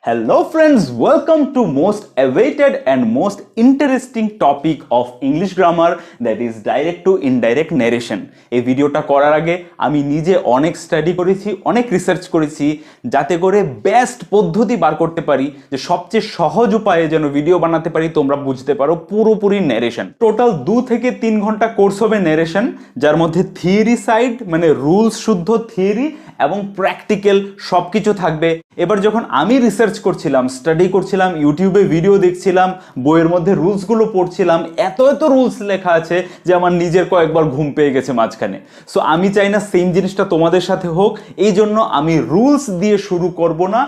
Hello friends, welcome to most awaited and most interesting topic of English grammar, that is direct to indirect narration. এই ভিডিওটা করার আগে আমি নিজে অনেক স্টাডি করেছি, অনেক রিসার্চ করেছি যাতে করে বেস্ট পদ্ধতি বার করতে পারি যে সবচেয়ে সহজ উপায়ে যেন ভিডিও বানাতে পারি তোমরা বুঝতে পারো পুরোপুরি ন্যারেশন। টোটাল 2 থেকে 3 ঘন্টা কোর্স হবে ন্যারেশন, যার মধ্যে থিওরি সাইড মানে রুলস শুদ্ধ থিওরি এবং প্র্যাকটিক্যাল সবকিছু থাকবে। এবার যখন আমি রিসার্চ করছিলাম, স্টাডি করছিলাম, ইউটিউবে ভিডিও দেখছিলাম, বইয়ের মধ্যে রুলসগুলো পড়ছিলাম, এত রুলস লেখা আছে যে আমার নিজের কয়েকবার ঘুম পেয়ে গেছে মাঝখানে। সো আমি চাই না সেম জিনিসটা তোমাদের সাথে হোক, এই জন্য আমি রুলস দিয়ে শুরু করব না,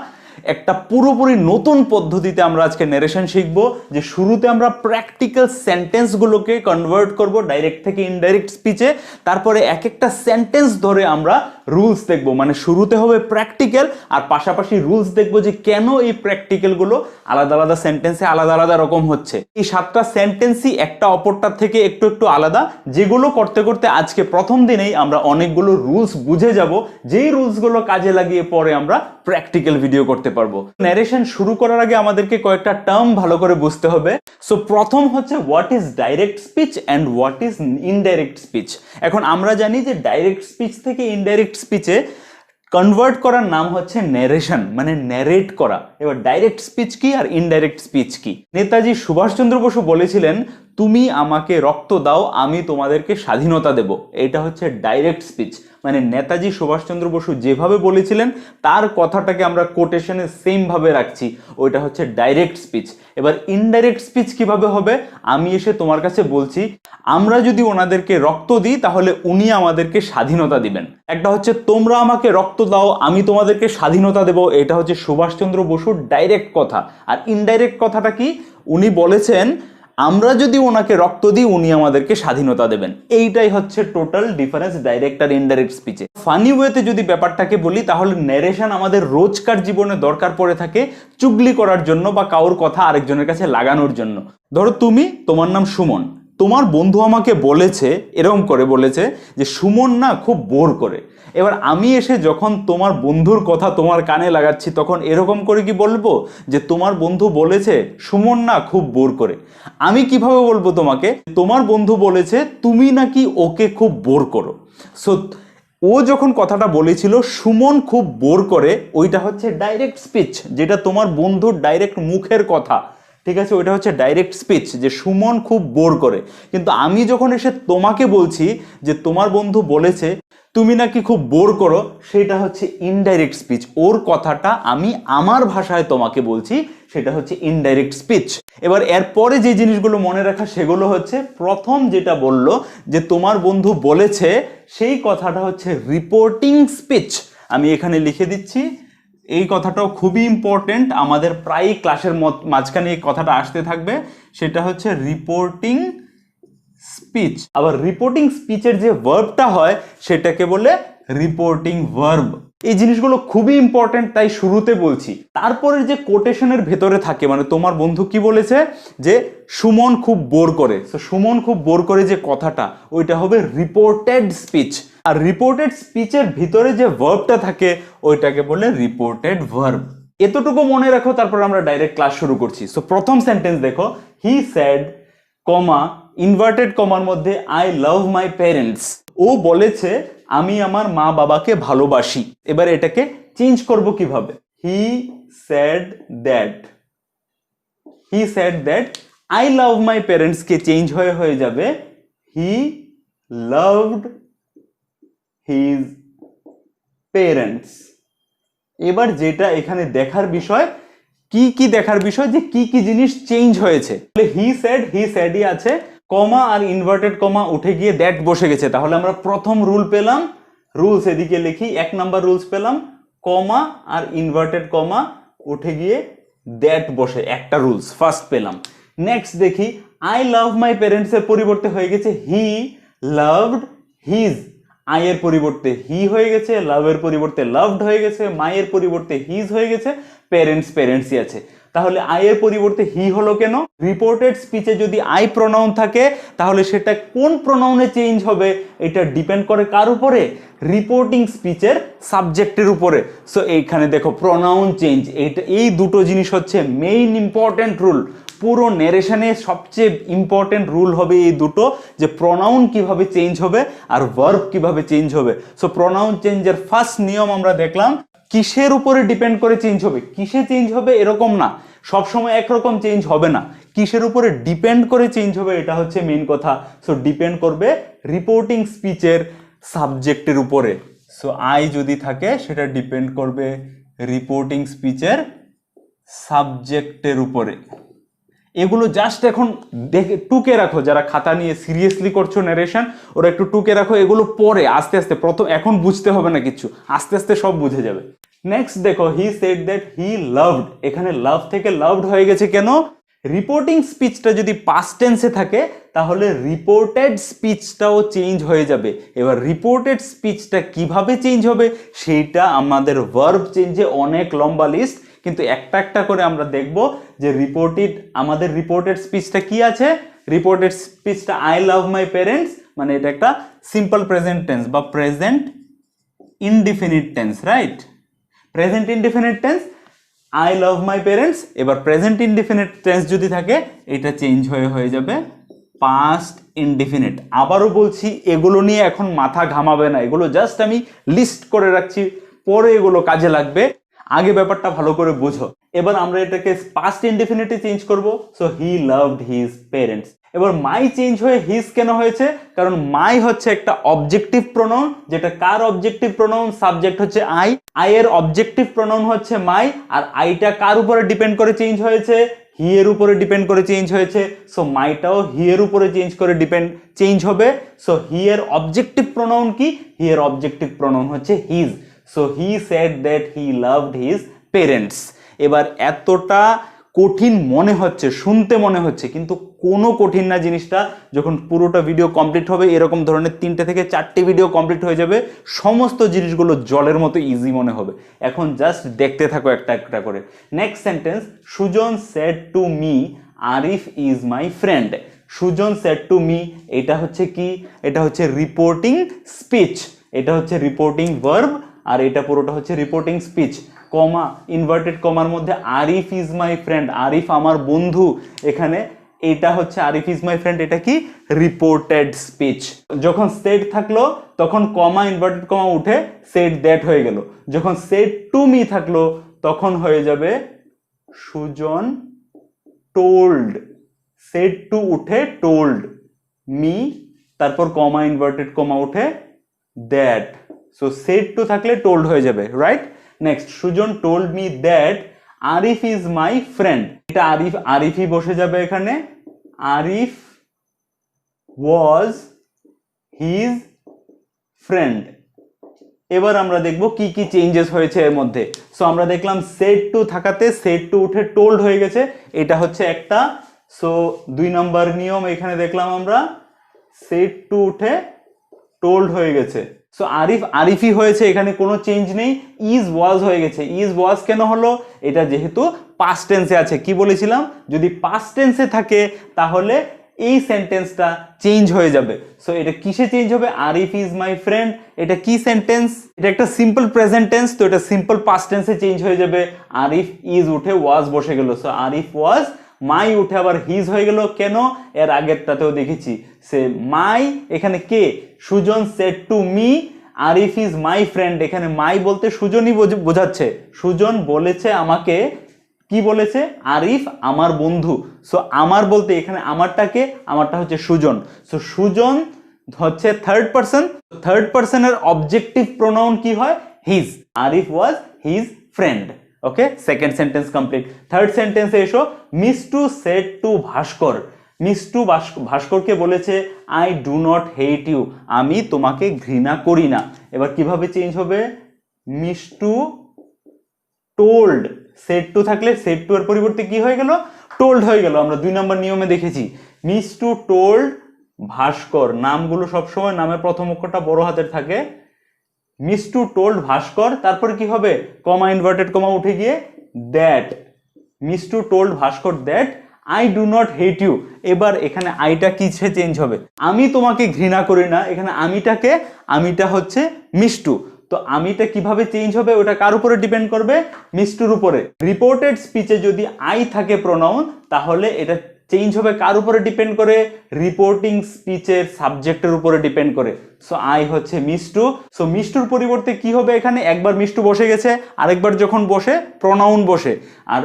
একটা পুরোপুরি নতুন পদ্ধতিতে আমরা আজকে ন্যারেশন শিখবো। যে শুরুতে আমরা প্র্যাকটিক্যাল সেন্টেন্সগুলোকে কনভার্ট করব ডাইরেক্ট থেকে ইনডাইরেক্ট স্পিচে, তারপরে এক একটা সেন্টেন্স ধরে আমরা রুলস দেখব, মানে শুরুতে হবে প্র্যাকটিক্যাল আর পাশাপাশি রুলস দেখব যে কেন এই প্র্যাকটিক্যালগুলো আলাদা আলাদা সেন্টেন্সে আলাদা আলাদা রকম হচ্ছে। এই 7টা সেন্টেন্সই একটা অপরটার থেকে একটু আলাদা, যেগুলো করতে করতে আজকে প্রথম দিনেই আমরা অনেকগুলো রুলস বুঝে যাব, যেই রুলসগুলো কাজে লাগিয়ে পরে আমরা প্র্যাকটিক্যাল ভিডিও করতে পারবো। ন্যারেশন শুরু করার আগে আমাদেরকে কয়েকটা টার্ম ভালো করে বুঝতে হবে। সো প্রথম হচ্ছে what is direct speech and what is indirect speech. এখন আমরা জানি যে ডাইরেক্ট স্পিচ থেকে ইনডাইরেক্ট স্পিচে কনভার্ট করার নাম হচ্ছে ন্যারেশন, মানে ন্যারেট করা। এবার ডাইরেক্ট স্পিচ কি আর ইনডাইরেক্ট স্পিচ কি? নেতাজি সুভাষচন্দ্র বসু বলেছিলেন, তুমি আমাকে রক্ত দাও, আমি তোমাদেরকে স্বাধীনতা দেব। এটা হচ্ছে ডাইরেক্ট স্পিচ, মানে নেতাজি সুভাষচন্দ্র বসু যেভাবে বলেছিলেন তার কথাটাকে আমরা কোটেশনে সেম ভাবে রাখছি, ওইটা হচ্ছে ডাইরেক্ট স্পিচ। এবার ইনডাইরেক্ট স্পিচ কিভাবে হবে? আমি এসে তোমার কাছে বলছি, আমরা যদি ওনাদেরকে রক্ত দিই তাহলে উনি আমাদেরকে স্বাধীনতা দিবেন। একটা হচ্ছে তোমরা আমাকে রক্ত দাও, আমি তোমাদেরকে স্বাধীনতা দেব, এটা হচ্ছে সুভাষচন্দ্র বসুর ডাইরেক্ট কথা। আর ইনডাইরেক্ট কথাটা কি? উনি বলেছেন আমরা যদি ওনাকে রক্ত দিই উনি আমাদেরকে স্বাধীনতা দেবেন। এইটাই হচ্ছে টোটাল ডিফারেন্স ডাইরেক্ট আর ইনডাইরেক্ট স্পিচে। ফানি ওয়েতে যদি ব্যাপারটাকে বলি তাহলে ন্যারেশন আমাদের রোজকার জীবনে দরকার পড়ে থাকে চুগলি করার জন্য বা কারোর কথা আরেকজনের কাছে লাগানোর জন্য। ধরো তোমার নাম সুমন, তোমার বন্ধু আমাকে বলেছে, এরকম করে বলেছে যে সুমন না খুব বোর করে। এবার আমি এসে যখন তোমার বন্ধুর কথা তোমার কানে লাগাচ্ছি তখন এরকম করে কি বলবো যে তোমার বন্ধু বলেছে সুমন না খুব বোর করে? আমি কিভাবে বলবো তোমাকে, তোমার বন্ধু বলেছে তুমি নাকি ওকে খুব বোর করো। সো ও যখন কথাটা বলেছিল সুমন খুব বোর করে, ওইটা হচ্ছে ডাইরেক্ট স্পিচ, যেটা তোমার বন্ধুর ডাইরেক্ট মুখের কথা, ঠিক আছে? ওইটা হচ্ছে ডাইরেক্ট স্পিচ যে সুমন খুব বোর করে। কিন্তু আমি যখন এসে তোমাকে বলছি যে তোমার বন্ধু বলেছে তুমি নাকি খুব বোর করো, সেটা হচ্ছে ইনডাইরেক্ট স্পিচ। ওর কথাটা আমি আমার ভাষায় তোমাকে বলছি, সেটা হচ্ছে ইনডাইরেক্ট স্পিচ। এবার এরপরে যে জিনিসগুলো মনে রাখা সেগুলো হচ্ছে, প্রথম যেটা বললো যে তোমার বন্ধু বলেছে, সেই কথাটা হচ্ছে রিপোর্টিং স্পিচ। আমি এখানে লিখে দিচ্ছি, এই কথাটাও খুবই ইম্পর্টেন্ট, আমাদের প্রায় ক্লাসের মাঝখানে এই কথাটা আসতে থাকবে। সেটা হচ্ছে রিপোর্টিং স্পিচ। আবার রিপোর্টিং স্পিচের যে ভার্বটা হয় সেটাকে বলে রিপোর্টিং ভার্ব। এই জিনিসগুলো খুবই ইম্পর্টেন্ট, তাই শুরুতে বলছি। তারপরে যে কোটেশনের ভেতরে থাকে, মানে তোমার বন্ধু কি বলেছে যে সুমন খুব বোর করে, তো সুমন খুব বোর করে যে কথাটা, ওইটা হবে রিপোর্টেড স্পিচ। আর রিপোর্টেড স্পিচের ভিতরে যে ভার্বটা থাকে ওইটাকে বলে রিপোর্টেড ভার্ব। এতটুকু মনে রাখো, তারপর আমরা ডাইরেক্ট ক্লাস শুরু করছি। সো প্রথম সেন্টেন্স দেখো, হি সেড কমা ইনভার্টেড কমার মধ্যে আই লাভ মাই প্যারেন্টস। ও বলেছে আমি আমার মা বাবাকে ভালোবাসি। এবার এটাকে চেঞ্জ করব কিভাবে? হি said that I love my parents K change হয়ে যাবে হি লাভড হিজ প্যারেন্টস। এবার যেটা এখানে দেখার বিষয়, কি দেখার বিষয় যে কি জিনিস চেঞ্জ হয়েছে। হি সেডই আছে, কমা আর ইনভার্টেড কমা উঠে গিয়ে দ্যাট বসে গেছে। তাহলে আমরা প্রথম রুল পেলাম, রুলস এদিকে লিখি, 1 নাম্বার রুলস পেলাম, কমা আর ইনভার্টেড কমা উঠে গিয়ে দ্যাট বসে, একটা রুলস ফার্স্ট পেলাম। নেক্সট দেখি, আই লাভ মাই প্যারেন্টস এর পরিবর্তে হয়ে গেছে হি লাভড হিজ। আইয়ের পরিবর্তে হি হয়ে গেছে, লাভের পরিবর্তে লাভড হয়ে গেছে, মায়ের পরিবর্তে হিজ হয়ে গেছে, প্যারেন্টসই আছে। তাহলে আইয়ের পরিবর্তে হি হলো কেন? রিপোর্টেড স্পিচে যদি আই প্রোনাউন থাকে তাহলে সেটা কোন প্রোনাউনে চেঞ্জ হবে এটা ডিপেন্ড করে কার উপরে? রিপোর্টিং স্পিচের সাবজেক্টের উপরে। সো এইখানে দেখো প্রোনাউন চেঞ্জ, এই দুটো জিনিস হচ্ছে মেইন ইম্পর্টেন্ট রুল। পুরো ন্যারেশনে সবচেয়ে ইম্পর্টেন্ট রুল হবে এই দুটো, যে প্রোনাউন কিভাবে চেঞ্জ হবে আর ভার্ব কিভাবে চেঞ্জ হবে। সো প্রোনাউন চেঞ্জের ফার্স্ট নিয়ম আমরা দেখলাম। কিসের উপরে ডিপেন্ড করে চেঞ্জ হবে? কিসে চেঞ্জ হবে এরকম না, সবসময় একরকম চেঞ্জ হবে না, কিসের উপরে ডিপেন্ড করে চেঞ্জ হবে এটা হচ্ছে মেইন কথা। সো ডিপেন্ড করবে রিপোর্টিং স্পিচের সাবজেক্টের উপরে। সো আই যদি থাকে সেটা ডিপেন্ড করবে রিপোর্টিং স্পিচের সাবজেক্টের উপরে। এগুলো জাস্ট এখন দেখে টুকে রাখো, যারা খাতা নিয়ে সিরিয়াসলি করছো ন্যারেশন ওরা একটু টুকে রাখো, এগুলো পরে আস্তে আস্তে, প্রথম এখন বুঝতে হবে না কিছু, আস্তে আস্তে সব বুঝে যাবে। নেক্সট দেখো, he said that he loved, এখানে লাভ থেকে লাভড হয়ে গেছে কেন? রিপোর্টিং স্পিচটা যদি পাস্ট টেন্সে থাকে তাহলে রিপোর্টেড স্পিচটাও চেঞ্জ হয়ে যাবে। এবার রিপোর্টেড স্পিচটা কিভাবে চেঞ্জ হবে সেইটা আমাদের ভার্ব চেঞ্জে অনেক লম্বা লিস্ট, কিন্তু একটা একটা করে আমরা দেখব যে আমাদের রিপোর্টেড স্পিচটা কি আছে। রিপোর্টেড স্পিচটা আই লাভ মাই প্যারেন্টস, মানে এটা একটা সিম্পল প্রেজেন্ট টেন্স বা present indefinite tense, right? Present indefinite tense I love my parents. এবার প্রেজেন্ট ইনডিফিনিট টেন্স যদি থাকে এটা চেঞ্জ হয়ে যাবে পাস্ট ইনডিফিনিট। আবারও বলছি, এগুলো নিয়ে এখন মাথা ঘামাবে না, এগুলো জাস্ট আমি লিস্ট করে রাখছি, পরে এগুলো কাজে লাগবে, আগে ব্যাপারটা ভালো করে বুঝো। এবার আমরা এটাকে পাস্ট ইনডিফিনিটে চেঞ্জ করব। So he loved his parents. এবার মাই চেঞ্জ হয়ে হিজ কেন হয়েছে? কারণ মাই হচ্ছে একটা অবজেক্টিভ প্রোনাউন, যেটা কার অবজেক্টিভ প্রোনাউন? সাবজেক্ট হচ্ছে আই, আই এর অবজেক্টিভ প্রোনাউন হচ্ছে মাই, আর আইটা কার উপরে ডিপেন্ড করে চেঞ্জ হয়েছে? হি এর উপরে ডিপেন্ড করে চেঞ্জ হয়েছে। সো মাইটাও হি এর উপরে চেঞ্জ হবে। সো হি এর অবজেক্টিভ প্রোনাউন কি? হি এর অবজেক্টিভ প্রোনাউন হচ্ছে his. So he said that he loved his parents. এবার এতটা কঠিন মনে হচ্ছে, শুনতে মনে হচ্ছে, কিন্তু কোনো কঠিন না জিনিসটা। যখন পুরোটা ভিডিও কমপ্লিট হবে, এরকম ধরনের 3টে থেকে 4টে ভিডিও কমপ্লিট হয়ে যাবে, সমস্ত জিনিসগুলো জলের মতো ইজি মনে হবে। এখন জাস্ট দেখতে থাকো একটা একটা করে। Next sentence, Sujan said to me Arif is my friend. Sujan said to me, এটা হচ্ছে কি? এটা হচ্ছে রিপোর্টিং স্পিচ, এটা হচ্ছে রিপোর্টিং ভার্ব, আর এটা পুরোটা হচ্ছে রিপোর্টিং স্পিচ। কমা, ইনভার্টেড কমার মধ্যে Arif is my friend, Arif আমার বন্ধু, এখানে এটা হচ্ছে আরিফ ইজ মাই ফ্রেন্ড, এটা কি? Reported speech. যখন সেড থাকলো তখন কমা, ইনভার্টেড কমা উঠে সেড দ্যাট হয়ে গেল। যখন সেড টু মি থাকলো তখন হয়ে যাবে সুজন টোল্ড, সেড টু উঠে টোল্ড, মি তারপর কমা, ইনভার্টেড কমা উঠে দ্যাট। সো সেড টু থাকলে টোল্ড হয়ে যাবে, right? Next, Sujan told me that Arif is my friend. এটা আরিফই বসে যাবে এখানে, আরিফ ওয়াজ হিজ ফ্রেন্ড। এবার আমরা দেখব কি কি চেঞ্জেস হয়েছে এর মধ্যে। সো আমরা দেখলাম সেড টু থাকাতে সেড টু উঠে টোল্ড হয়ে গেছে, এটা হচ্ছে একটা। সো 2 নম্বর নিয়ম এখানে দেখলাম আমরা, সেড টু উঠে টোল্ড হয়ে গেছে। সো আরিফই হয়েছে, এখানে কোনো চেঞ্জ নেই। ইজ ওয়াজ হয়ে গেছে। ইজ ওয়াজ কেন হলো? এটা যেহেতু পাস্ট টেন্সে আছে। কি বলেছিলাম? যদি পাস্ট টেন্সে থাকে তাহলে এই সেন্টেন্সটা চেঞ্জ হয়ে যাবে। সো এটা কিসে চেঞ্জ হবে? আরিফ ইজ মাই ফ্রেন্ড, এটা কি সেন্টেন্স? এটা একটা সিম্পল প্রেজেন্ট টেন্স, তো এটা সিম্পল পাস্ট টেন্সে চেঞ্জ হয়ে যাবে। আরিফ ইজ উঠে ওয়াজ বসে গেল। সো আরিফ ওয়াজ, মাই উঠে আবার হিজ হয়ে গেল। কেন? এর আগেরটাতেও দেখেছি, সে মাই, এখানে কে? Sujan said to me Arif is my friend, এখানে মাই বলতে সুজনই বোঝাচ্ছে। সুজন বলেছে আমাকে, কি বলেছে? আরিফ আমার বন্ধু। সো আমার বলতে এখানে আমারটাকে, আমারটা হচ্ছে সুজন। সো সুজন হচ্ছে থার্ড পারসন, থার্ড পারসনের অবজেক্টিভ প্রোনাউন কি হয়? His. Arif was his friend. Okay, second sentence complete. Third সেন্টেন্সে এসো, মিষ্টু সেড টু ভাস্কর। মিষ্টু ভাস্করকে বলেছে I do not hate you, আমি তোমাকে ঘৃণা করি না। এবার কিভাবে চেঞ্জ হবে? মিষ্টু টোল্ড, সেড টু থাকলে সেড টু এর পরিবর্তে কি হয়ে গেল? টোল্ড হয়ে গেল। আমরা 2 নম্বর নিয়মে দেখেছি। মিষ্টু টোল্ড ভাস্কর, নামগুলো সবসময় নামের প্রথম অক্ষরটা বড় হাতের থাকে। মিষ্টু টোল্ড ভাস্কর, তারপর কি হবে, কমা ইনভার্টেড কমা উঠে গিয়ে that, Mishtu told Bhaskar that I do not hate you. এবার এখানে আইটা কিসে চেঞ্জ হবে, আমি তোমাকে ঘৃণা করি না, এখানে আমিটা হচ্ছে মিষ্টু, তো আমিটা কিভাবে চেঞ্জ হবে ওটা কার উপরে ডিপেন্ড করবে, মিষ্টুর উপরে। রিপোর্টেড স্পিচে যদি আই থাকে প্রোনাউন, তাহলে এটা চেঞ্জ হবে কার উপরে ডিপেন্ড করে, রিপোর্টিং স্পিচের সাবজেক্টের উপরে ডিপেন্ড করে। সো আই হচ্ছে মিষ্টু, সো মিষ্টুর পরিবর্তে কি হবে, এখানে একবার মিষ্টু বসে গেছে, আরেকবার যখন বসে প্রোনাউন বসে, আর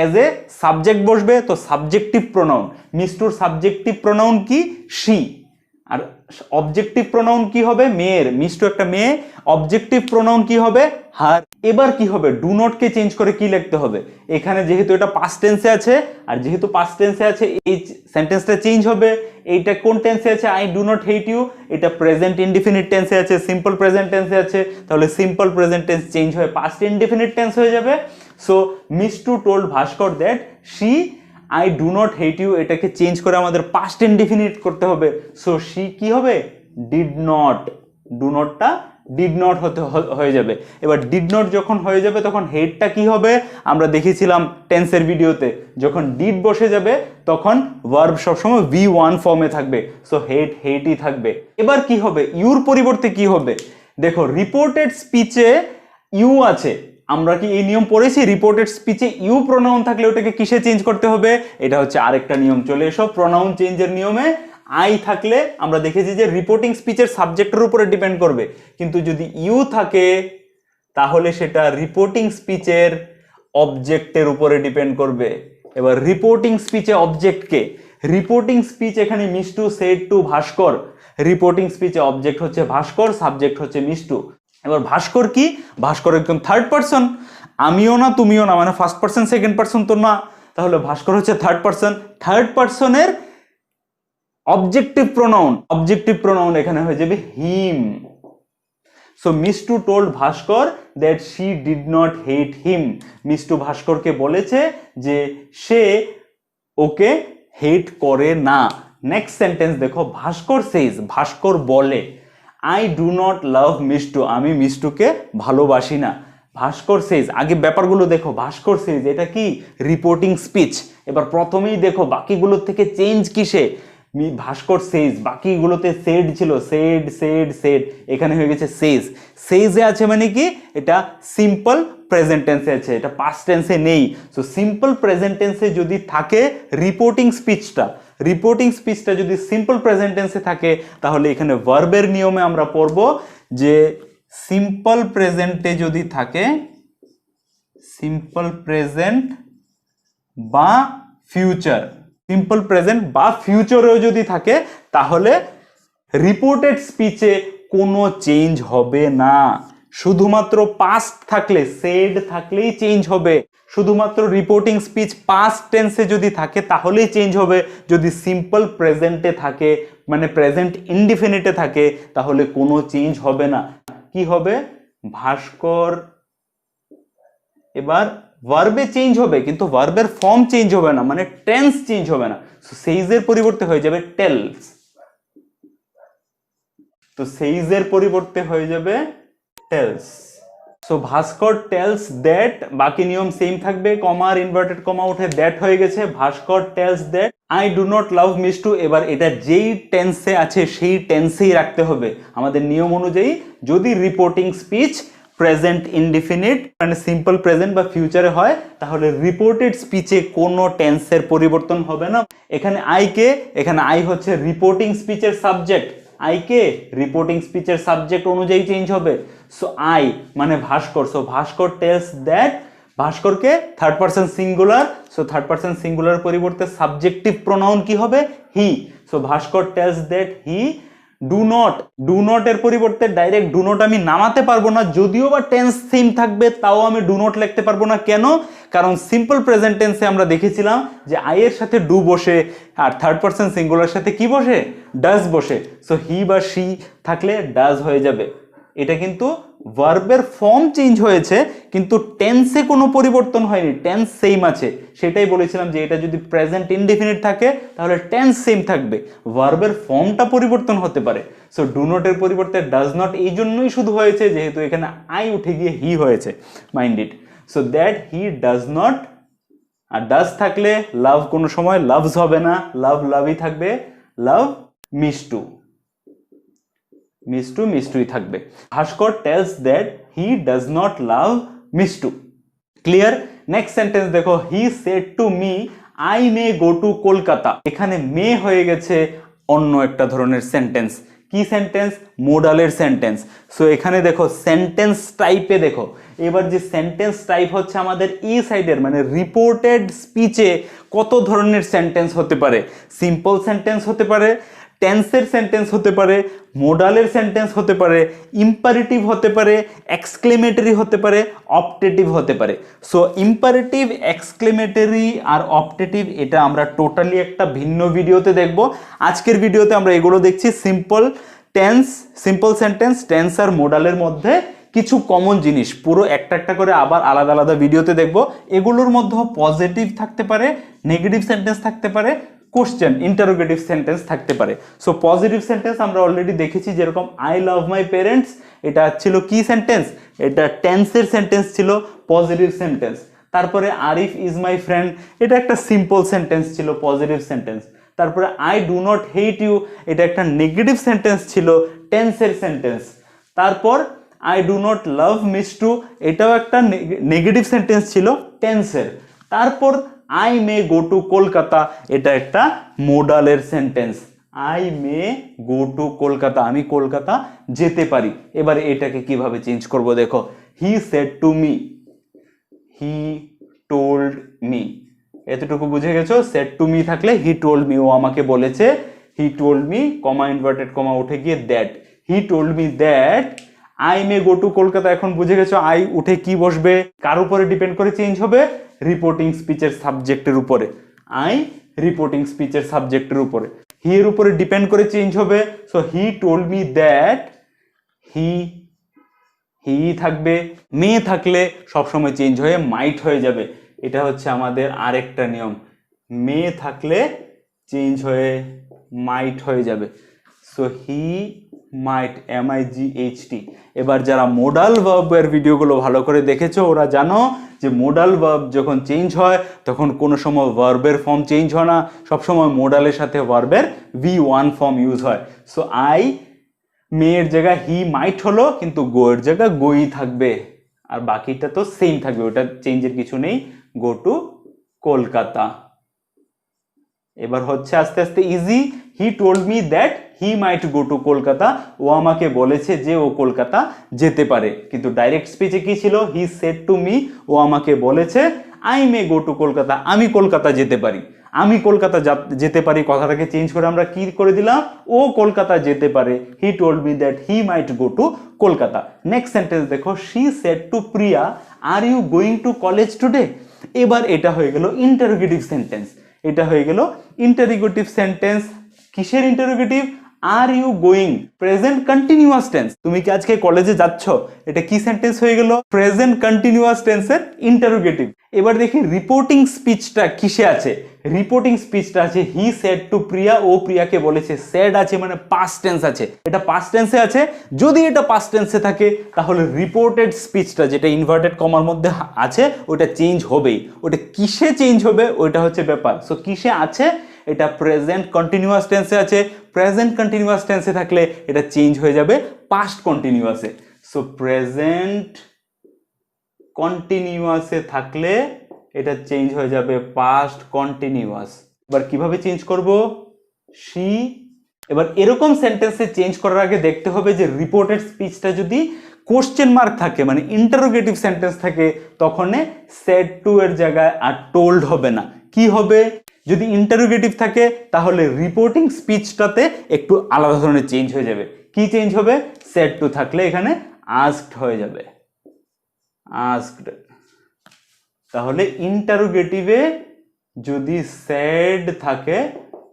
এজ এ সাবজেক্ট বসবে তো সাবজেক্টিভ প্রোনাউন। মিষ্টুর সাবজেক্টিভ প্রোনাউন কি, শি, আর অবজেক্টিভ প্রোনাউন কি হবে, মেয়ের, মিষ্টু একটা মেয়ে, অবজেক্টিভ প্রোনাউন কি হবে, হার। এবার কি হবে, ডু নট কে চেঞ্জ করে কি লিখতে হবে, এখানে যেহেতু এটা পাস্ট টেন্সে আছে, আর যেহেতু পাস্ট টেন্সে আছে এই সেন্টেন্সটা চেঞ্জ হবে। এইটা কোন টেন্সে আছে, I do not hate you, এটা প্রেজেন্ট ইনডিফিনিট টেন্সে আছে, সিম্পল প্রেজেন্ট টেন্সে আছে, তাহলে সিম্পল প্রেজেন্ট টেন্স চেঞ্জ হয়ে পাস্ট ইনডিফিনিট টেন্স হয়ে যাবে। So Mishtu told Bhaskar that she I do not hate you, এটাকে চেঞ্জ করে আমাদের পাস্ট ইনডিফিনিট করতে হবে। সো শি কি হবে, ডিড নট, ডু নটটা ডিড নট হয়ে যাবে। এবার ডিড নট যখন হয়ে যাবে তখন হেটটা কি হবে, আমরা দেখেছিলাম টেন্সের ভিডিওতে, যখন ডিড বসে যাবে তখন ভার্ব সবসময় V1 ফর্মে থাকবে, সো হেটই থাকবে। এবার কি হবে, ইউর পরিবর্তে কি হবে, দেখো রিপোর্টেড স্পিচে ইউ আছে, আমরা কি এই নিয়ম পড়েছি, রিপোর্টেড স্পিচে ইউ প্রোনাউন থাকলে ওটাকে কিসে চেঞ্জ করতে হবে, এটা হচ্ছে আরেকটা নিয়ম, চলে এসো প্রোনাউন চেঞ্জের নিয়মে। আই থাকলে আমরা দেখেছি যে রিপোর্টিং স্পিচের সাবজেক্টের উপরে ডিপেন্ড করবে, কিন্তু যদি ইউ থাকে তাহলে সেটা রিপোর্টিং স্পিচের অবজেক্টের উপরে ডিপেন্ড করবে। এবার রিপোর্টিং স্পিচে অবজেক্টকে, রিপোর্টিং স্পিচ এখানে Mishtu said to Bhaskar, reporting স্পিচে অবজেক্ট হচ্ছে ভাস্কর, সাবজেক্ট হচ্ছে মিষ্টু। এবার ভাস্কর কি, ভাস্কর একদম থার্ড পারসন, আমিও না তুমিও না, মানে ফার্স্ট পারসন সেকেন্ড পারসন তো না, তাহলে ভাস্কর হচ্ছে থার্ড পারসন, থার্ড পারসনের অবজেক্টিভ প্রোনাউন এখানে হয়ে যাবে him. So Mishtu told Bhaskar that she did not hate him, Mishtu ভাস্করকে বলেছে যে সে ওকে হেট করে না। নেক্সট সেন্টেন্স দেখো, ভাস্কর সেজ, ভাস্কর বলে I do not love Mishtu, আমি মিষ্টুকে ভালোবাসি না। ভাস্কর সেজ, আগে ব্যাপারগুলো দেখো, ভাস্কর সেজ এটা কি, রিপোর্টিং স্পিচ। এবার প্রথমেই দেখো বাকিগুলোর থেকে চেঞ্জ কিসে, ভাস্কর সেজ, বাকিগুলোতে সেড ছিল, সেড, এখানে হয়ে গেছে সেজ। সেজে আছে মানে কি, এটা সিম্পল প্রেজেন্ট টেন্সে আছে, এটা পাস্ট টেন্সে নেই। সো সিম্পল প্রেজেন্ট টেন্সে যদি থাকে রিপোর্টিং স্পিচটা যদি সিম্পল প্রেজেন্ট টেন্সে থাকে, তাহলে এখানে ভার্বের নিয়মে আমরা পড়ব যে সিম্পল প্রেজেন্টে যদি থাকে, সিম্পল প্রেজেন্ট বা ফিউচার, সিম্পল প্রেজেন্ট বা ফিউচারেও যদি থাকে, তাহলে রিপোর্টেড স্পিচে কোনো চেঞ্জ হবে না। শুধুমাত্র পাস্ট থাকলে, সেড থাকলেই চেঞ্জ হবে, শুধুমাত্র রিপোর্টিং স্পিচ পাস্ট টেন্সে যদি থাকে তাহলেই চেঞ্জ হবে। যদি সিম্পল প্রেজেন্টে থাকে, মানে প্রেজেন্ট ইনডিফিনিটে থাকে, তাহলে কোনো চেঞ্জ হবে না। কি হবে, ভাস্কর, এবার ভার্বে চেঞ্জ হবে কিন্তু ভার্বের ফর্ম চেঞ্জ হবে না, মানে টেন্স চেঞ্জ হবে না। সো সেইজের পরিবর্তে হয়ে যাবে টেলস, তো সেইজের পরিবর্তে হয়ে যাবে tells. So Bhaskar tells that, বাকি নিয়ম সেম থাকবে, কমার ইনভার্টেড কমা উঠে দ্যাট হয়ে গেছে, Bhaskar tells that I do not love Mishtu. এবার এটা যেই টেন্সে আছে সেই টেন্সেই রাখতে হবে আমাদের নিয়ম অনুযায়ী। যদি রিপোর্টিং স্পিচ প্রেজেন্ট ইনডিফিনিট মানে সিম্পল প্রেজেন্ট বা ফিউচারে হয়, তাহলে রিপোর্টেড স্পিচে কোনো টেন্সের পরিবর্তন হবে না। এখানে আই হচ্ছে রিপোর্টিং স্পিচের সাবজেক্ট, আইকে রিপোর্টিং স্পিচের সাবজেক্ট অনুযায়ী চেঞ্জ হবে। সো আই মানে Bhaskar, so Bhaskar tells that, ভাস্করকে third person singular, so third person singular পরিবর্তে সাবজেক্টিভ প্রোনাউন কি হবে, he. So Bhaskar tells that he do not এর পরিবর্তে ডাইরেক্ট ডু নট আমি নামাতে পারবো না, যদিও বা টেন্স সেম থাকবে তাও আমি ডু নট লিখতে পারবো না। কেন, কারণ সিম্পল প্রেজেন্ট টেন্সে আমরা দেখেছিলাম যে আই এর সাথে ডু বসে, আর থার্ড পারসন সিঙ্গুলার সাথে কি বসে, ডাজ বসে। সো হি বা শি থাকলে ডাজ হয়ে যাবে। এটা কিন্তু ভার্বের ফর্ম চেঞ্জ হয়েছে কিন্তু টেন্সে কোনো পরিবর্তন হয়নি, টেন্স সেম আছে। সেটাই বলেছিলাম যে এটা যদি প্রেজেন্ট ইনডেফিনিট থাকে তাহলে টেন্স সেম থাকবে, ভার্বের ফর্মটা পরিবর্তন হতে পারে। সো ডু নটের পরিবর্তে ডাজ নট এই জন্যই শুধু হয়েছে যেহেতু এখানে আই উঠে গিয়ে হি হয়েছে, mind it. So that he does not, আর ডাজ থাকলে লাভ কোনো সময় লাভস হবে না, লাভ লাভই থাকবে, লাভ মিষ্টু, মিষ্টু মিষ্টুই থাকবে। Bhaskar tells that he does not love Mishtu. Clear? Next sentence দেখো, he said to me I may go to Kolkata. এখানে মে হয়ে গেছে অন্য একটা ধরনের সেন্টেন্স। কি সেন্টেন্স? মোডালের সেন্টেন্স। সো এখানে দেখো সেন্টেন্স টাইপে দেখো, এবার যে সেন্টেন্স টাইপ হচ্ছে আমাদের ই সাইডের মানে রিপোর্টেড স্পিচে কত ধরনের সেন্টেন্স হতে পারে। সিম্পল সেন্টেন্স হতে পারে, টেন্সের সেন্টেন্স হতে পারে, মোডালের সেন্টেন্স হতে পারে, ইম্পারেটিভ হতে পারে, এক্সক্লেমেটরি হতে পারে, অপটেটিভ হতে পারে। সো ইম্পারেটিভ, এক্সক্লেমেটরি আর অপটেটিভ এটা আমরা টোটালি একটা ভিন্ন ভিডিওতে দেখব। আজকের ভিডিওতে আমরা এগুলো দেখছি simple tense, simple sentence, tense আর মোডালের মধ্যে কিছু কমন জিনিস পুরো একটা একটা করে আবার আলাদা আলাদা ভিডিওতে দেখব। এগুলোর মধ্যে পজিটিভ থাকতে পারে, নেগেটিভ সেন্টেন্স থাকতে পারে, কোশ্চেন ইন্টারোগেটিভ সেন্টেন্স থাকতে পারে। সো পজিটিভ সেন্টেন্স আমরা অলরেডি দেখেছি, যেরকম আই লাভ মাই পেরেন্টস, এটা ছিল কি সেন্টেন্স? এটা টেন্সের সেন্টেন্স ছিল, পজিটিভ সেন্টেন্স। তারপরে আরিফ ইজ মাই ফ্রেন্ড, এটা একটা সিম্পল সেন্টেন্স ছিল, পজিটিভ সেন্টেন্স। তারপরে I do not hate you, এটা একটা নেগেটিভ সেন্টেন্স ছিল, টেন্সের সেন্টেন্স। তারপর I do not love Mishtu, এটাও একটা নেগেটিভ সেন্টেন্স ছিল, টেন্সের। তারপর I may go to Kolkata, এটা একটা মোডালের sentence. I may go to Kolkata, আমি কলকাতা যেতে পারি। এবার এটাকে কিভাবে চেঞ্জ করব দেখো, he said to me, he told me, এতটুকু বুঝে গেছো? সেড টু মি থাকলে হি টোল্ড মি, ও আমাকে বলেছে, হি টোল্ড মি, কমা ইনভার্টেড কমা উঠে গিয়ে that, he told me that I may go to Kolkata. এখন বুঝে গেছো আই উঠে কি বসবে, কার উপরে ডিপেন্ড করে চেঞ্জ হবে? রিপোর্টিং স্পিচের সাবজেক্টের উপরে। আই রিপোর্টিং স্পিচের সাবজেক্টের উপরে, হি এর উপরে ডিপেন্ড করে চেঞ্জ হবে। So he told me that, he he থাকবে। মে থাকলে সবসময় চেঞ্জ হয়ে মাইট হয়ে যাবে, এটা হচ্ছে আমাদের আরেকটা নিয়ম। মে থাকলে চেঞ্জ হয়ে মাইট হয়ে যাবে। So he might, MIGHT। এবার যারা মোডাল ভার্বের ভিডিওগুলো ভালো করে দেখেছো ওরা জানো যে মোডাল ভার্ব যখন চেঞ্জ হয় তখন কোনো সময় ভার্বের ফর্ম চেঞ্জ হয় না, সবসময় মোডালের সাথে ভার্বের V1 ফর্ম ইউজ হয়। সো আই মেয়ের জায়গায় হি মাইট হলো, কিন্তু গো এর জায়গায় গোই থাকবে, আর বাকিটা তো সেম থাকবে, ওটা চেঞ্জের কিছু নেই। Go to Kolkata. এবার হচ্ছে আস্তে আস্তে easy. He told me that he might go to Kolkata, ও আমাকে বলেছে যে ও কলকাতা যেতে পারে। কিন্তু ডাইরেক্ট স্পিচে কি ছিল? হি সেড টু মি, ও আমাকে বলেছে I may go to Kolkata, আমি কলকাতা যেতে পারি। আমি কলকাতা যেতে পারি কথাটাকে চেঞ্জ করে আমরা কি করে দিলাম? ও কলকাতা যেতে পারে। He told me that he might go to Kolkata. Next sentence দেখো, she said to Priya are you going to college today. এবার এটা হয়ে গেল ইন্টারোগেটিভ সেন্টেন্স, এটা হয়ে গেল ইন্টারোগেটিভ সেন্টেন্স। কিসের interrogative? Are you going, present continuous tense, তুমি কি আজকে কলেজে যাচ্ছ, এটা কি সেন্টেন্স হয়ে গেল? প্রেজেন্ট কন্টিনিউয়াস টেন্সের ইন্টারোগেটিভ। এবার দেখি রিপোর্টিং স্পিচটা কিসে আছে। রিপোর্টিং স্পিচটা আছে হি সেড টু প্রিয়া, ও প্রিয়াকে বলেছে। সেড আছে মানে পাস্ট টেন্স আছে, এটা পাস্ট টেন্সে আছে। যদি এটা পাস্ট টেন্সে থাকে তাহলে রিপোর্টেড স্পিচটা যেটা ইনভার্টেড কমার মধ্যে আছে ওটা চেঞ্জ হবেই। ওটা কিসে চেঞ্জ হবে ওইটা হচ্ছে ব্যাপার। সো কিসে আছে? এটা প্রেজেন্ট কন্টিনিউয়াস টেন্সে আছে। প্রেজেন্ট কন্টিনিউয়াস টেন্সে থাকলে এটা চেঞ্জ হয়ে যাবে পাস্ট কন্টিনিউয়াসে। সো প্রেজেন্ট কন্টিনিউয়াসে থাকলে এটা চেঞ্জ হয়ে যাবে পাস্ট কন্টিনিউয়াস। এবার কিভাবে চেঞ্জ করব? শি। এবার এরকম সেন্টেন্সে চেঞ্জ করার আগে দেখতে হবে যে রিপোর্টেড স্পিচটা যদি কোশ্চেন মার্ক থাকে মানে ইন্টারোগেটিভ সেন্টেন্স থাকে তখন সেড টু এর জায়গায় আর টোল্ড হবে না। কি হবে? যদি ইন্টারোগেটিভ থাকে তাহলে রিপোর্টিং স্পিচটাতে একটু আলাদা ধরনের চেঞ্জ হয়ে যাবে। কি চেঞ্জ হবে? সেড টু থাকলে এখানে আস্কড হয়ে যাবে, আস্কড। তাহলে ইন্টারোগেটিভে যদি সেড থাকে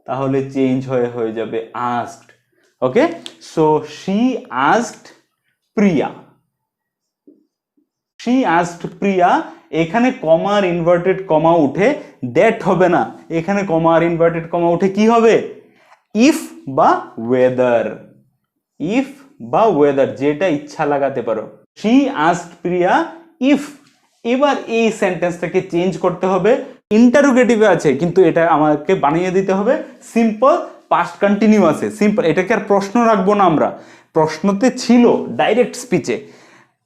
তাহলে চেঞ্জ হয়ে যাবে asked. Okay, so she asked Priya, she asked Priya, এখানে কমা আর ইনভার্টেড কমা উঠে দ্যাট হবে না, এখানে কমা আর ইনভার্টেড কমা উঠে কি হবে? ইফ বা ওয়েদার, ইফ বা ওয়েদার যেটা ইচ্ছা লাগাতে পারো। শি আস্কড প্রিয়া ইফ, এবার এই সেন্টেন্সটাকে চেঞ্জ করতে হবে, ইন্টারোগেটিভে আছে কিন্তু এটা আমাকে বানিয়ে দিতে হবে সিম্পল পাস্ট কন্টিনিউয়াসে। সিম্পল, এটাকে আর প্রশ্ন রাখবো না আমরা, প্রশ্নতে ছিল ডাইরেক্ট স্পিচে,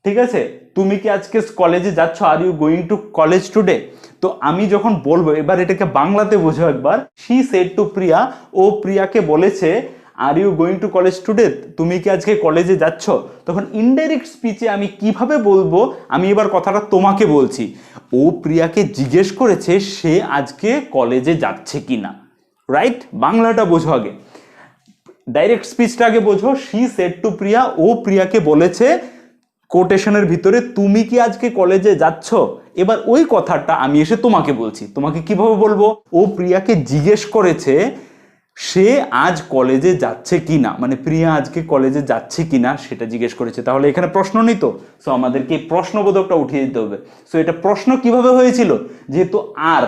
ঠিক আছে? তুমি কি আজকে কলেজে যাচ্ছ, আর you going to college today? তো আমি যখন বলবো, এবার এটাকে বাংলাতে বোঝো একবার। শি সেড টু প্রিয়া, ও প্রিয়াকে বলেছে আর you going to college today, তুমি কি আজকে কলেজে যাচ্ছ? তখন ইনডাইরেক্ট স্পিচে আমি কিভাবে বলবো, আমি এবার কথাটা তোমাকে বলছি। ও প্রিয়াকে জিজ্ঞেস করেছে সে আজকে কলেজে যাচ্ছে কিনা, রাইট? বাংলাটা বোঝো আগে, ডাইরেক্ট স্পিচটা আগে বোঝো। শি সেড টু প্রিয়া, ও প্রিয়াকে বলেছে কোটেশনের ভিতরে তুমি কি আজকে কলেজে যাচ্ছ। এবার ওই কথাটা আমি এসে তোমাকে বলছি, তোমাকে কিভাবে বলবো? ও প্রিয়াকে জিজ্ঞেস করেছে সে আজ কলেজে যাচ্ছে কিনা, মানে প্রিয়া আজকে কলেজে যাচ্ছে কিনা সেটা জিজ্ঞেস করেছে। তাহলে এখানে প্রশ্ন নেই তো, সো আমাদেরকে এই প্রশ্নবোধকটা উঠিয়ে দিতে হবে। সো এটা প্রশ্ন কিভাবে হয়েছিল, যেহেতু আর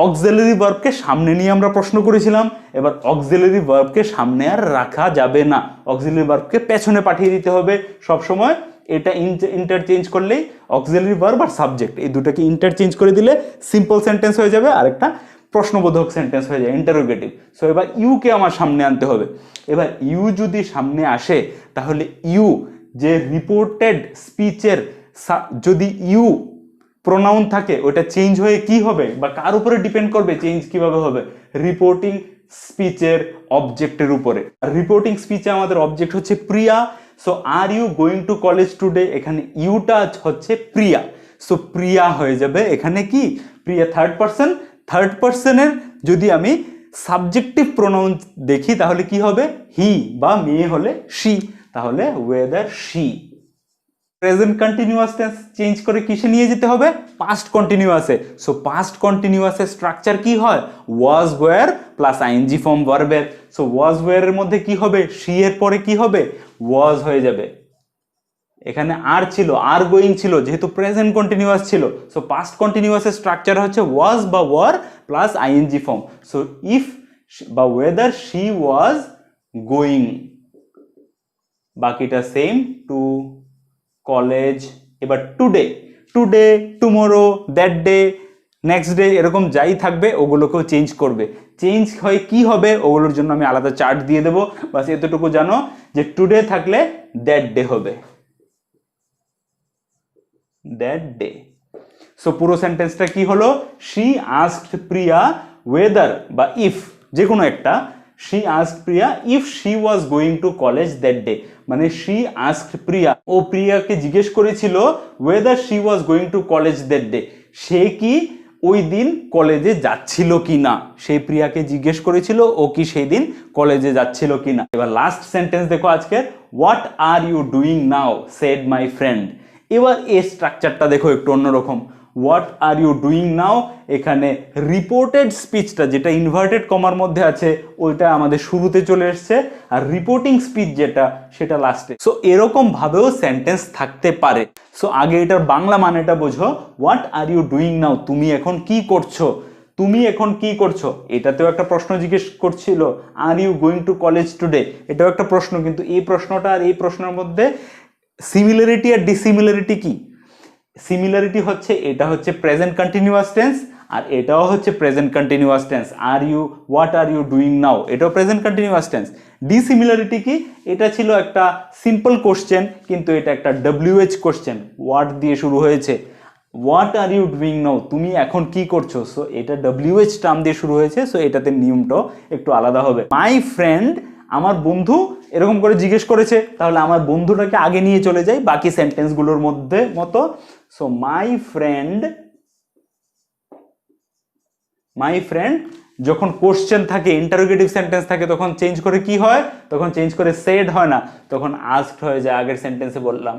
অক্সিলারি ভার্বকে সামনে নিয়ে আমরা প্রশ্ন করেছিলাম, এবার অক্সিলারি ভার্বকে সামনে আর রাখা যাবে না, অক্সিলারি ভার্বকে পেছনে পাঠিয়ে দিতে হবে সব সময়। এটা ইন্টারচেঞ্জ করলেই অক্সিলারি ভার্ব আর সাবজেক্ট এই দুটাকে ইন্টারচেঞ্জ করে দিলে সিম্পল সেন্টেন্স হয়ে যাবে, আর একটা প্রশ্নবোধক সেন্টেন্স হয়ে যায়, ইন্টারোগেটিভ। সো এবার ইউকে আমার সামনে আনতে হবে। এবার ইউ যদি সামনে আসে তাহলে ইউ যে রিপোর্টেড স্পিচের যদি ইউ প্রোনাউন থাকে ওটা চেঞ্জ হয়ে কি হবে বা কার উপরে ডিপেন্ড করবে, চেঞ্জ কিভাবে হবে? রিপোর্টিং স্পিচের অবজেক্টের উপরে। রিপোর্টিং স্পিচে আমাদের অবজেক্ট হচ্ছে Priya, so are you going to college today, এখানে ইউটা হচ্ছে প্রিয়া, সো প্রিয়া হয়ে যাবে এখানে কি প্রিয়া থার্ড পারসন। থার্ড পারসনের যদি আমি সাবজেক্টিভ প্রোনাউন দেখি তাহলে কি হবে? হি, বা মেয়ে হলে শি, তাহলে whether she. Present continuous tense change করে কিসে নিয়ে যেতে হবে? পাস্ট কন্টিনিউয়াসে। সো পাস্ট কন্টিনিউয়াসের স্ট্রাকচার কি হয়? Was were plus ING form ভার্বের। সো ওয়াজ ওয়্যারের মধ্যে কি হবে? শি এর পরে কি হবে? ওয়াজ হয়ে যাবে। এখানে আর ছিল, আর গোয়িং ছিল, যেহেতু প্রেজেন্ট কন্টিনিউয়াস ছিল, সো পাস্ট কন্টিনিউয়াসের স্ট্রাকচার হচ্ছে ওয়াজ বা were plus ING form. So if বা ওয়েদার শি ওয়াজ গোয়িং, বাকিটা সেম, টু কলেজ। এবার today, today, tomorrow, that day, next day, এরকম যাই থাকবে ওগুলোকেও চেঞ্জ করবে। চেঞ্জ হয় কি হবে ওগুলোর জন্য আমি আলাদা চার্ট দিয়ে দেবো, বাস এতটুকু জানো যে টুডে থাকলে দ্যাট ডে হবে, দ্যাট ডে। সো পুরো সেন্টেন্সটা কি হলো? শি আস্কড প্রিয়া ওয়েদার বা ইফ যে কোনো একটা, she asked Priya if she was going to college that day, মানে শি আস্কড প্রিয়া, ও প্রিয়াকে জিজ্ঞেস করেছিল whether she was going to college that day, সে কি ওই দিন কলেজে যাচ্ছিল কিনা। সেই প্রিয়াকে জিজ্ঞেস করেছিল ও কি সেই দিন কলেজে যাচ্ছিল কিনা। এবার লাস্ট সেন্টেন্স দেখো আজকে, what are you doing now said my friend. এবার এই স্ট্রাকচারটা দেখো একটু অন্যরকম। What are you doing now, এখানে রিপোর্টেড স্পিচটা যেটা ইনভার্টেড কমার মধ্যে আছে ওইটা আমাদের শুরুতে চলে এসছে, আর রিপোর্টিং স্পিচ যেটা সেটা লাস্টে। সো এরকম ভাবেও সেন্টেন্স থাকতে পারে। সো আগে এটার বাংলা মানেটা বোঝো, what are you doing now, তুমি এখন কি করছো, তুমি এখন কি করছো। এটাতেও একটা প্রশ্ন জিজ্ঞেস করছিল, are you going to college today, এটাও একটা প্রশ্ন, কিন্তু এই প্রশ্নটা আর এই প্রশ্নের মধ্যে সিমিলারিটি আর ডিসিমিলারিটি কি? সিমিলারিটি হচ্ছে এটা হচ্ছে প্রেজেন্ট কন্টিনিউয়াস টেন্স, আর এটাও হচ্ছে present continuous tense. Are you, what are you doing now, এটাও প্রেজেন্ট কন্টিনিউয়াস টেন্স। ডিসিমিলারিটি কি? এটা ছিল একটা সিম্পল কোশ্চেন, কিন্তু এটা একটা ডব্লিউএইচ কোশ্চেন, হোয়াট দিয়ে শুরু হয়েছে। What are you doing now, তুমি এখন কি করছো, সো এটা ডব্লিউএইচ টার্ম দিয়ে শুরু হয়েছে, সো এটাতে নিয়মটাও একটু আলাদা হবে। মাই ফ্রেন্ড, আমার বন্ধু এরকম করে জিজ্ঞেস করেছে, তাহলে আমার বন্ধুটাকে আগে নিয়ে চলে যাই বাকি সেন্টেন্সগুলোর মধ্যে মতো। So my friend, my friend যখন কোশ্চেন থাকে, ইন্টারোগেটিভ সেন্টেন্স থাকে, তখন চেঞ্জ করে কি হয়? তখন চেঞ্জ করে সেড হয় না, তখন আস্কড হয়ে যায়, আগের সেন্টেন্সে বললাম।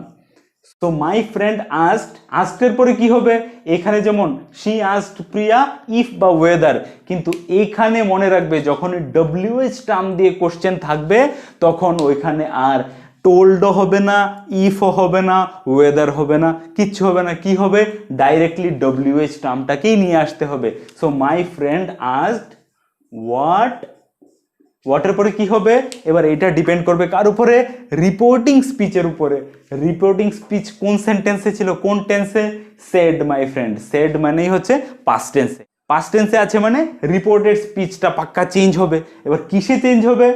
সো মাই ফ্রেন্ড আস্কড, আস্কডের পরে কি হবে? এখানে যেমন শি আস্কড প্রিয়া ইফ বা ওয়েদার, কিন্তু এখানে মনে রাখবে যখন ডব্লিউএইচ টার্ম দিয়ে কোশ্চেন থাকবে তখন ওইখানে আর টোল্ডও হবে না, ইফও হবে না, ওয়েদার হবে না, কিচ্ছু হবে না। কি হবে? ডাইরেক্টলি WH টার্মটাকেই নিয়ে আসতে হবে। সো মাই ফ্রেন্ড আস্কড হোয়াটের পরে কি হবে? এবার এটা ডিপেন্ড করবে কার উপরে? রিপোর্টিং স্পিচের উপরে। রিপোর্টিং স্পিচ কোন সেন্টেন্সে ছিল, কোন টেন্সে? Shed my friend. সেড মানেই হচ্ছে পাস্ট টেন্সে। পাস্ট টেন্সে আছে মানে রিপোর্টেড স্পিচটা পাক্কা চেঞ্জ হবে। এবার কিসে চেঞ্জ হবে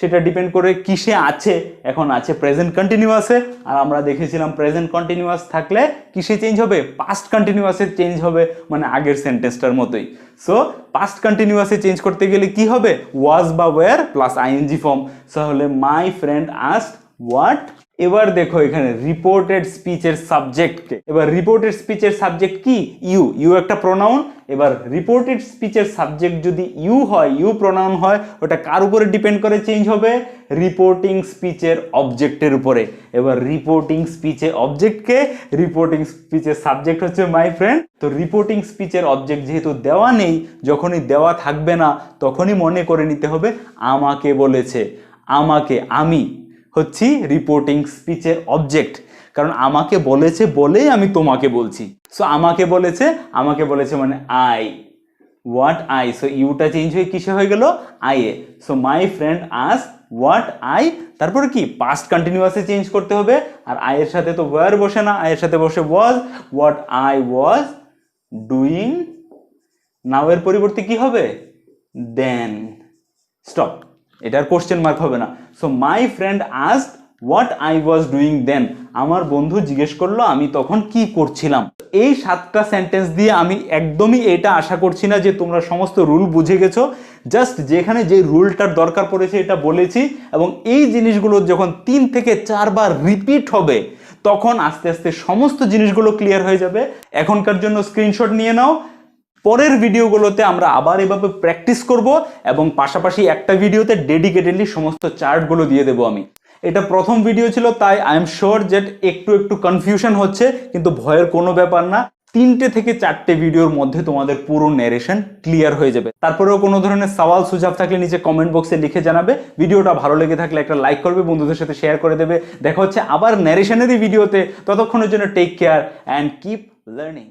সেটা ডিপেন্ড করে কিসে আছে। এখন আছে প্রেজেন্ট কন্টিনিউয়াসে, আর আমরা দেখেছিলাম প্রেজেন্ট কন্টিনিউয়াস থাকলে কিসে চেঞ্জ হবে? পাস্ট কন্টিনিউয়াসে চেঞ্জ হবে, মানে আগের সেন্টেন্সটার মতোই। সো পাস্ট কন্টিনিউয়াসে চেঞ্জ করতে গেলে কি হবে? ওয়াজ বা ওয়্যার প্লাস আইএনজি ফর্ম। তাহলে মাই ফ্রেন্ড আস্কড হোয়াট। এবার দেখো এখানে রিপোর্টেড স্পিচের সাবজেক্টকে, এবার রিপোর্টেড স্পিচের সাবজেক্ট কি? ইউ একটা প্রোনাউন। এবার রিপোর্টেড স্পিচের সাবজেক্ট যদি ইউ হয়, ইউ প্রোনাউন হয়, ওটা কার উপরে ডিপেন্ড করে চেঞ্জ হবে? রিপোর্টিং স্পিচের অবজেক্টের উপরে। এবার রিপোর্টিং স্পিচে অবজেক্টকে, রিপোর্টিং স্পিচের সাবজেক্ট হচ্ছে মাই ফ্রেন্ড। তো রিপোর্টিং স্পিচের অবজেক্ট যেহেতু দেওয়া নেই, যখনই দেওয়া থাকবে না তখনই মনে করে নিতে হবে আমাকে বলেছে। আমাকে, আমি হচ্ছি রিপোর্টিং স্পিচের অবজেক্ট, কারণ আমাকে বলেছে বলেই আমি তোমাকে বলছি। সো আমাকে বলেছে মানে আই। What I. সো ইউটা চেঞ্জ হয়ে কিসে হয়ে গেল? I a. So my friend asked what I, তারপরে কি পাস্ট কন্টিনিউয়াসে চেঞ্জ করতে হবে। আর আই এর সাথে তো ওয়্যার বসে না, আই এর সাথে বসে was. What I was doing. Now এর পরিবর্তে কি হবে? দেন। স্টপ, এটার কোশ্চেন মার্ক হবে না। So my friend asked what I was doing then. আমার বন্ধু জিজ্ঞেস করলো আমি তখন কি করছিলাম। এই 7টা সেন্টেন্স দিয়ে আমি একদমই এটা আশা করছি না যে তোমরা সমস্ত রুল বুঝে গেছো। জাস্ট যেখানে যে রুলটার দরকার পড়েছে এটা বলেছি, এবং এই জিনিসগুলো যখন 3 থেকে 4 বার রিপিট হবে তখন আস্তে আস্তে সমস্ত জিনিসগুলো ক্লিয়ার হয়ে যাবে। এখনকার জন্য স্ক্রিনশট নিয়ে নাও। পরের ভিডিওগুলোতে আমরা আবার এভাবে প্র্যাকটিস করব, এবং পাশাপাশি একটা ভিডিওতে ডেডিকেটেডলি সমস্ত চার্টগুলো দিয়ে দেবো আমি। এটা প্রথম ভিডিও ছিল, তাই আই এম শিওর যে একটু কনফিউশন হচ্ছে, কিন্তু ভয়ের কোনো ব্যাপার না। 3টে থেকে 4টে ভিডিওর মধ্যে তোমাদের পুরো ন্যারেশন ক্লিয়ার হয়ে যাবে। তারপরেও কোনো ধরনের সওয়াল সুঝাব থাকলে নিচে কমেন্ট বক্সে লিখে জানাবে। ভিডিওটা ভালো লেগে থাকলে একটা লাইক করবে, বন্ধুদের সাথে শেয়ার করে দেবে। দেখা হচ্ছে আবার ন্যারেশনেরই ভিডিওতে। ততক্ষণের জন্য take care and keep learning.